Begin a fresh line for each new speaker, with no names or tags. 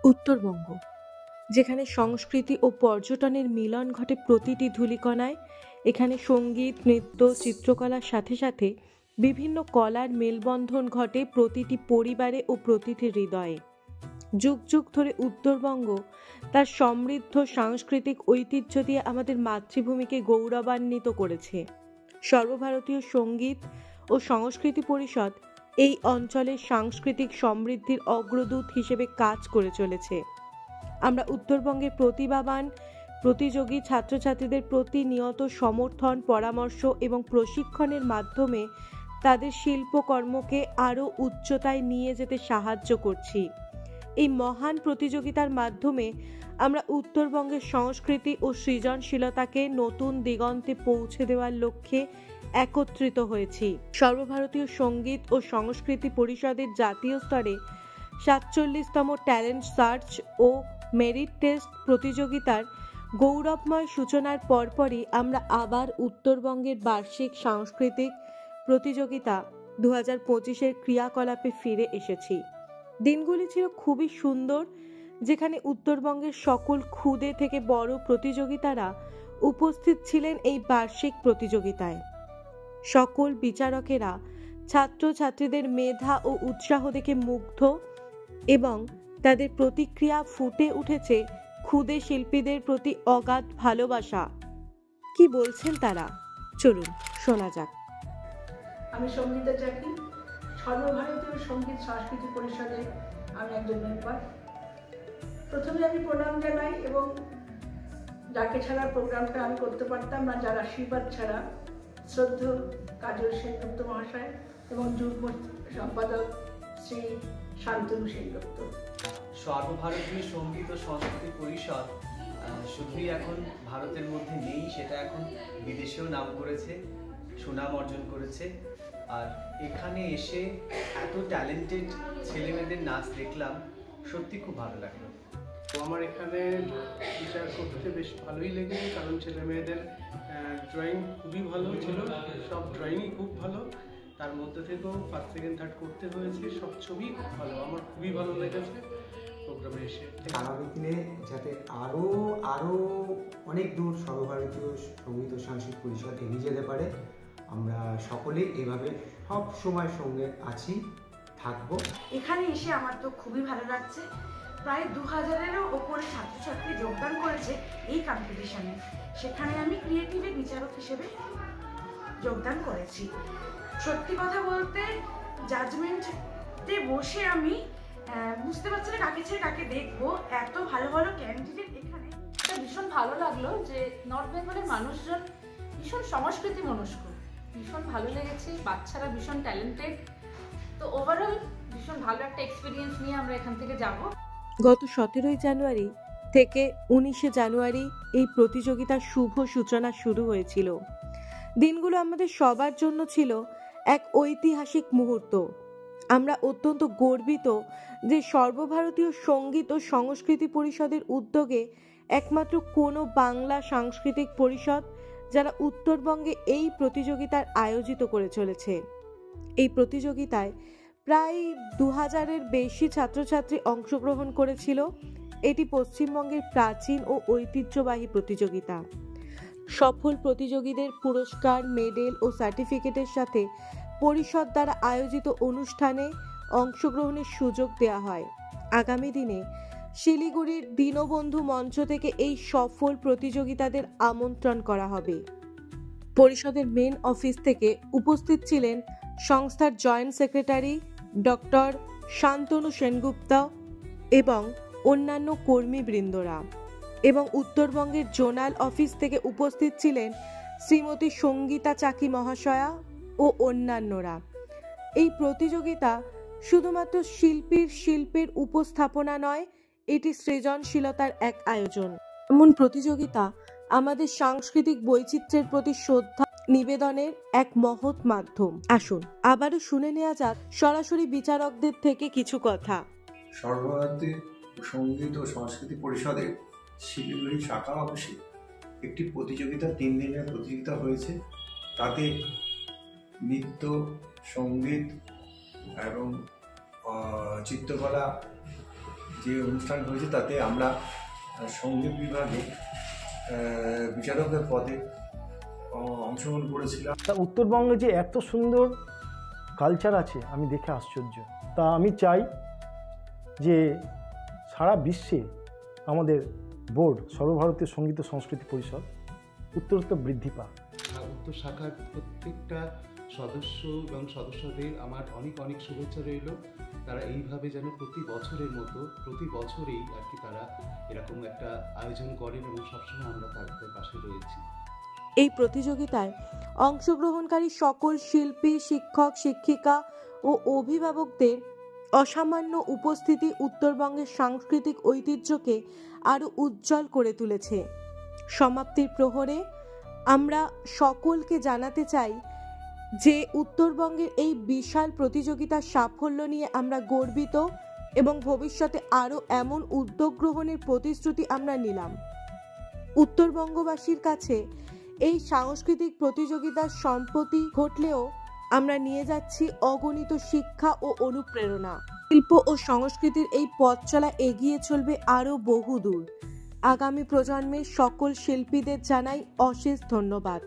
উত্তরবঙ্গ, যেখানে সংস্কৃতি ও পর্যটনের মিলন ঘটে প্রতিটি ধূলিকণায়। এখানে সঙ্গীত, নৃত্য, চিত্রকলার সাথে সাথে বিভিন্ন কলার মেলবন্ধন ঘটে প্রতিটি পরিবারে ও প্রতিটি হৃদয়ে। যুগ যুগ ধরে উত্তরবঙ্গ তার সমৃদ্ধ সাংস্কৃতিক ঐতিহ্য দিয়ে আমাদের মাতৃভূমিকে গৌরবান্বিত করেছে। সর্বভারতীয় সঙ্গীত ও সংস্কৃতি পরিষদ এই অঞ্চলের সাংস্কৃতিক সমৃদ্ধির অগ্রদূত হিসেবে কাজ করে চলেছে। আমরা উত্তরবঙ্গের প্রতিভাবান প্রতিযোগী ছাত্রছাত্রীদের প্রতিনিয়ত সমর্থন, পরামর্শ এবং প্রশিক্ষণের মাধ্যমে তাদের শিল্পকর্মকে আরও উচ্চতায় নিয়ে যেতে সাহায্য করছি। এই মহান প্রতিযোগিতার মাধ্যমে আমরা উত্তরবঙ্গের সংস্কৃতি ও সৃজনশীলতাকে নতুন দিগন্তে পৌঁছে দেওয়ার লক্ষ্যে একত্রিত হয়েছি। সর্বভারতীয় সঙ্গীত ও সংস্কৃতি পরিষদের জাতীয় স্তরে ৪৭তম ট্যালেন্ট সার্চ ও মেরিট টেস্ট প্রতিযোগিতার গৌরবময় সূচনার পরপরই আমরা আবার উত্তরবঙ্গের বার্ষিক সাংস্কৃতিক প্রতিযোগিতা ২০২৫-এর ক্রিয়াকলাপে ফিরে এসেছি। দিনগুলি ছিল খুবই সুন্দর, যেখানে উত্তরবঙ্গের সকল ক্ষুদে থেকে বড় প্রতিযোগিতারা উপস্থিত ছিলেন এই বার্ষিক প্রতিযোগিতায়। সকল বিচারকেরা ছাত্রছাত্রীদের মেধা ও উৎসাহ দেখে মুগ্ধ এবং তাদের প্রতিক্রিয়া ফুটে উঠেছে ক্ষুদে শিল্পীদের প্রতি অগাধ ভালোবাসা। কি বলছেন তারা, চলুন শোনা যাক।
আমি সঙ্গীতা চাকি, সর্বভারতীয় সঙ্গীত সংস্কৃতি পরিষদে আমি একজন মেম্বার। প্রথমে আমি প্রণাম জানাই এবং যাকে ছাড়া প্রোগ্রামটা আমি করতে পারতাম না, যার আশীর্বাদ ছাড়া, শ্রদ্ধেয় কাজল সেনগুপ্ত মহাশয় এবং যুগ্ম সম্পাদক শ্রী শান্তনু সেনগুপ্ত।
সর্বভারতীয় সঙ্গীত ও সংস্কৃতি পরিষদ শুধুই এখন ভারতের মধ্যে নেই, সেটা এখন বিদেশেও নাম করেছে, সুনাম অর্জন করেছে। আর এখানে এসে এত ট্যালেন্টেড ছেলেমেয়েদের নাচ দেখলাম, সত্যি খুব ভালো লাগলো।
তো আমার এখানে টিচার করতে বেশ ভালোই লেগেছে, কারণ ছেলেমেয়েদের ড্রয়িং খুবই ভালো ছিল, সব ড্রয়িংই খুব ভালো। তার মধ্যে থেকেও ফার্স্ট, সেকেন্ড, থার্ড করতে হয়েছে, সব ছবি খুব ভালো, আমার খুবই ভালো লেগেছে প্রোগ্রামে এসে।
আগামী দিনে যাতে আরও অনেক দূর সর্বভারতীয় সঙ্গীত ও সাংস্কৃতিক পরিষদ এগিয়ে যেতে পারে, আমরা সকলেই এভাবে সব সময় সঙ্গে আছি, থাকবো।
এখানে এসে আমার তো খুবই ভালো লাগছে। প্রায় ২০০০-এরও ওপরে ছাত্রছাত্রী যোগদান করেছে এই কম্পিটিশনে। সেখানে আমি ক্রিয়েটিভের বিচারক হিসেবে যোগদান করেছি। সত্যি কথা বলতে জাজমেন্টে বসে আমি বুঝতে পারছি না কাকে ছেড়ে কাকে দেখবো, এত ভালো ভালো ক্যান্ডিডেট এখানে।
এটা ভীষণ ভালো লাগলো যে নর্থ বেঙ্গলের মানুষজন ভীষণ সংস্কৃতি মনস্ক, ভীষণ ভালো লেগেছে, বাচ্চারা ভীষণ ট্যালেন্টেড। তো ওভারঅল ভীষণ ভালো একটা এক্সপিরিয়েন্স নিয়ে আমরা এখান থেকে যাব।
গত ১৭ই জানুয়ারি থেকে ১৯শে জানুয়ারি এই প্রতিযোগিতার শুভ সূচনা শুরু হয়েছিল। দিনগুলো আমাদের সবার জন্য ছিল এক ঐতিহাসিক মুহূর্ত। আমরা অত্যন্ত গর্বিত যে সর্বভারতীয় সঙ্গীত ও সংস্কৃতি পরিষদের উদ্যোগে একমাত্র কোনো বাংলা সাংস্কৃতিক পরিষদ যারা উত্তরবঙ্গে এই প্রতিযোগিতার আয়োজিত করে চলেছে। এই প্রতিযোগিতায় প্রায় ২০০০-এর বেশি ছাত্রছাত্রী অংশগ্রহণ করেছিল। এটি পশ্চিমবঙ্গের প্রাচীন ও ঐতিহ্যবাহী প্রতিযোগিতা। সফল প্রতিযোগীদের পুরস্কার, মেডেল ও সার্টিফিকেটের সাথে পরিষদ দ্বারা আয়োজিত অনুষ্ঠানে অংশগ্রহণের সুযোগ দেওয়া হয়। আগামী দিনে শিলিগুড়ির দীনবন্ধু মঞ্চ থেকে এই সফল প্রতিযোগিতাদের আমন্ত্রণ করা হবে। পরিষদের মেন অফিস থেকে উপস্থিত ছিলেন সংস্থার joint secretary doctor Shantanu Sengupta এবং অন্যান্য কর্মীবৃন্দরা, এবং উত্তরবঙ্গের জোনাল অফিস থেকে উপস্থিত ছিলেন শ্রীমতী সঙ্গীতা চাকি মহাশয়া ও অন্যান্যরা। এই প্রতিযোগিতা শুধুমাত্র শিল্পের উপস্থাপনা নয়, এটি সৃজনশীলতার এক আয়োজন। এমন প্রতিযোগিতা আমাদের সাংস্কৃতিক বৈচিত্র্যের প্রতি শ্রদ্ধা নিবেদনের এক মহৎ মাধ্যম। আসুন আবারও শুনে নেওয়া যাক সরাসরি বিচারকদের থেকে কিছু কথা।
সর্বভারতীয় সঙ্গীত ও সংস্কৃতি পরিষদের শিলিগুড়ি শাখা অফিসে একটি প্রতিযোগিতা, ৩ দিনের প্রতিযোগিতা হয়েছে। তাতে নৃত্য, সঙ্গীত এবং চিত্রকলা যে অনুষ্ঠান হয়েছে তাতে আমরা সঙ্গীত বিভাগে বিচারকের পদে অংশগ্রহণ করেছিলাম।
তা উত্তরবঙ্গে যে এত সুন্দর কালচার আছে আমি দেখে আশ্চর্য। তা আমি চাই যে সারা বিশ্বে আমাদের বোর্ড সর্বভারতীয় সঙ্গীত ও সংস্কৃতি পরিষদ উত্তরোত্তর বৃদ্ধি পাক।
উত্তর শাখার প্রত্যেকটা সদস্য এবং সদস্যদের আমার অনেক অনেক শুভেচ্ছা রইল। তারা এইভাবে যেন প্রতি বছরের মতো প্রতি বছরেই আর কি তারা এরকম একটা আয়োজন করেন এবং সবসময় আমরা তাদের পাশে রয়েছি।
এই প্রতিযোগিতায় অংশগ্রহণকারী সকল শিল্পী, শিক্ষক, শিক্ষিকা ও অভিভাবকদের অসামান্য উপস্থিতি উত্তরবঙ্গের সাংস্কৃতিক ঐতিহ্যকে আরও উজ্জ্বল করে তুলেছে। সমাপ্তির প্রহরে আমরা সকলকে জানাতে চাই যে উত্তরবঙ্গের এই বিশাল প্রতিযোগিতার সাফল্য নিয়ে আমরা গর্বিত এবং ভবিষ্যতে আরও এমন উদ্যোগ গ্রহণের প্রতিশ্রুতি আমরা নিলাম। উত্তরবঙ্গবাসীর কাছে এই সাংস্কৃতিক প্রতিযোগিতার সম্প্রতি ঘটলেও আমরা নিয়ে যাচ্ছি অগণিত শিক্ষা ও অনুপ্রেরণা। শিল্প ও সংস্কৃতির এই পথ চলা এগিয়ে চলবে আরও বহুদূর। আগামী প্রজন্মের সকল শিল্পীদের জানাই অশেষ ধন্যবাদ।